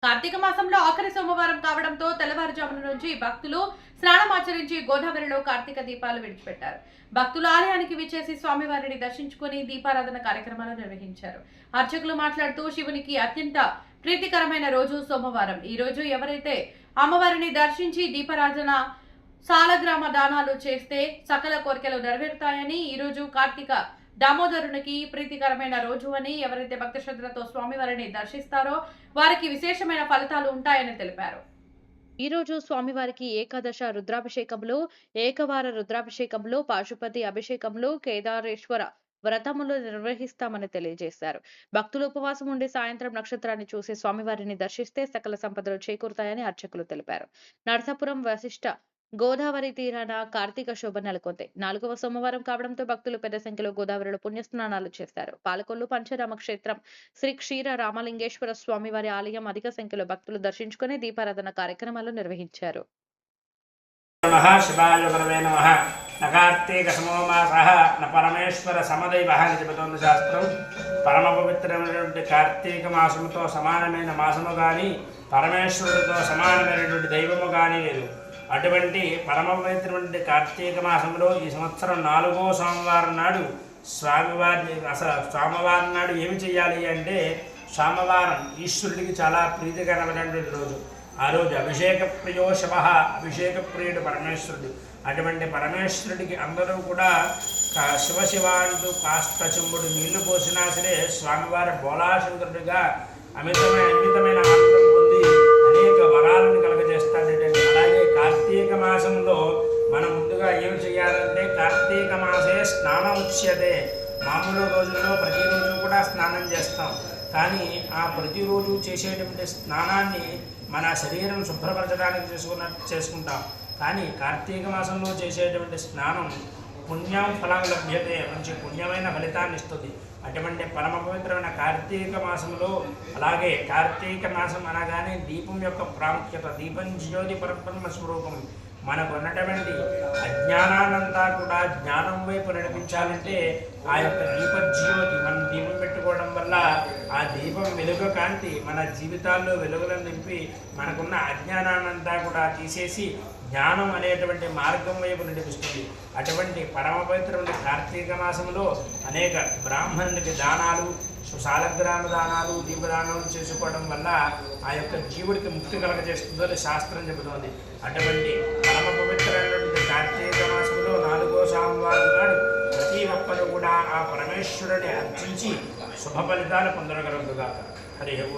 కార్తీక మాసంలో ఆఖరి సోమవారం కావడంతో తెల్లవారుజామున నుంచి భక్తులు స్నానమాచరించి గోదావరిలో కార్తీక దీపాలు విడిచిపెట్టారు. భక్తులు ఆలయానికి విచ్చేసి స్వామివారిని దర్శించుకుని దీపారాధన కార్యక్రమాలు నిర్వహించారు. అర్చకులు మాట్లాడుతూ శివునికి అత్యంత ప్రీతికరమైన రోజు సోమవారం. ఈ రోజు ఎవరైతే అమ్మవారిని దర్శించి దీపారాధన సాలగ్రామ దానాలు చేస్తే సకల కోరికలు నెరవేరుతాయని, ఈ రోజు కార్తీక దామోదరునికి ప్రీతికరమైన రోజు అని, ఎవరైతే భక్తి శ్రద్ధలతో స్వామివారిని దర్శిస్తారో వారికి విశేషమైన ఫలితాలు ఉంటాయని తెలిపారు. ఈ రోజు స్వామివారికి ఏకాదశ రుద్రాభిషేకంలో, ఏకవార రుద్రాభిషేకంలో, పాశుపతి అభిషేకంలో, కేదారేశ్వర వ్రతములు నిర్వహిస్తామని తెలియజేశారు. భక్తులు ఉపవాసం ఉండి సాయంత్రం నక్షత్రాన్ని చూసి స్వామివారిని దర్శిస్తే సకల సంపదలు చేకూరుతాయని అర్చకులు తెలిపారు. నరసాపురం వశిష్ఠ గోదావరి తీరాన కార్తీక శోభ నెలకొంది. 4వ సోమవారం కావడంతో భక్తులు పెద్ద సంఖ్యలో గోదావరిలో పుణ్యస్నానాలు చేశారు. పాలకొల్లు పంచరామ క్షేత్రం శ్రీ క్షీర రామలింగేశ్వర స్వామివారి ఆలయం అధిక సంఖ్యలో భక్తులు దర్శించుకుని దీపారాధన కార్యక్రమాలు నిర్వహించారు. కార్తీక సమోమాసః న పరమేశ్వర సమదైవః అని చెబుతోంది శాస్త్రం. పరమ పవిత్రమైనటువంటి కార్తీక మాసముతో సమానమైన మాసము కానీ, పరమేశ్వరుడితో సమానమైనటువంటి దైవము కానీ లేదు. అటువంటి పరమ పవిత్రమైన కార్తీక మాసంలో ఈ సంవత్సరం 4వ సోమవారం నాడు సోమవారం నాడు ఏమి చేయాలి అంటే, సోమవారం ఈశ్వరుడికి చాలా ప్రీతికరమైనటువంటి రోజు. ఆ రోజు అభిషేక ప్రియో శవ, అభిషేక ప్రియుడు పరమేశ్వరుడు. అటువంటి పరమేశ్వరుడికి అందరూ కూడా శివ అంటూ కాస్త చెంబుడు నీళ్లు పోసినా సరే స్వామివారి బోలాశంకరుడిగా అమితమైన ఆనందం పొంది అనేక వరాలను కలగజేస్తాడంటే. అలాగే కార్తీక మాసంలో మనం ముందుగా ఏమి చేయాలంటే, కార్తీక మాసే స్నానముచ్యతే. మామూలు రోజుల్లో ప్రతిరోజు కూడా స్నానం చేస్తాం, కానీ ఆ ప్రతిరోజు చేసేటువంటి స్నానాన్ని మన శరీరం శుభ్రపరచడానికి చేసుకుంటాం. కానీ కార్తీక మాసంలో చేసేటువంటి స్నానం పుణ్యం ఫలం లభ్యతే, మంచి పుణ్యమైన ఫలితాన్ని ఇస్తుంది. అటువంటి పరమ పవిత్రమైన కార్తీక మాసంలో, అలాగే కార్తీక మాసం అనగానే దీపం యొక్క ప్రాముఖ్యత. దీపం జ్యోతి పరబ్రహ్మ స్వరూపం. మనకు ఉన్నటువంటి అజ్ఞానాన్నంతా కూడా జ్ఞానం వైపు నడిపించాలంటే ఆ యొక్క దీపజ్యోతి, మనం దీపం పెట్టుకోవడం వల్ల ఆ దీపం వెలుగు కాంతి మన జీవితాల్లో వెలుగులను నింపి మనకున్న అజ్ఞానాన్నంతా కూడా తీసేసి జ్ఞానం అనేటువంటి మార్గం వైపు నడిపిస్తుంది. అటువంటి పరమ పవిత్రమైన కార్తీక మాసంలో అనేక బ్రాహ్మణునికి దానాలు, సాలగ్రామ దానాలు, దీపదానాలు చేసుకోవడం వల్ల ఆ యొక్క జీవుడికి ముక్తి కలగజేస్తుందని శాస్త్రం చెబుతోంది. అటువంటి పరమ పవిత్రమైనటువంటి కార్తీక మాసంలో 4వ సోమవారం నాడు ప్రతి ఒక్కరు కూడా ఆ పరమేశ్వరుని అర్చించి శుభ ఫలితాలు పొందగలుగుతారు. హరి ఓం.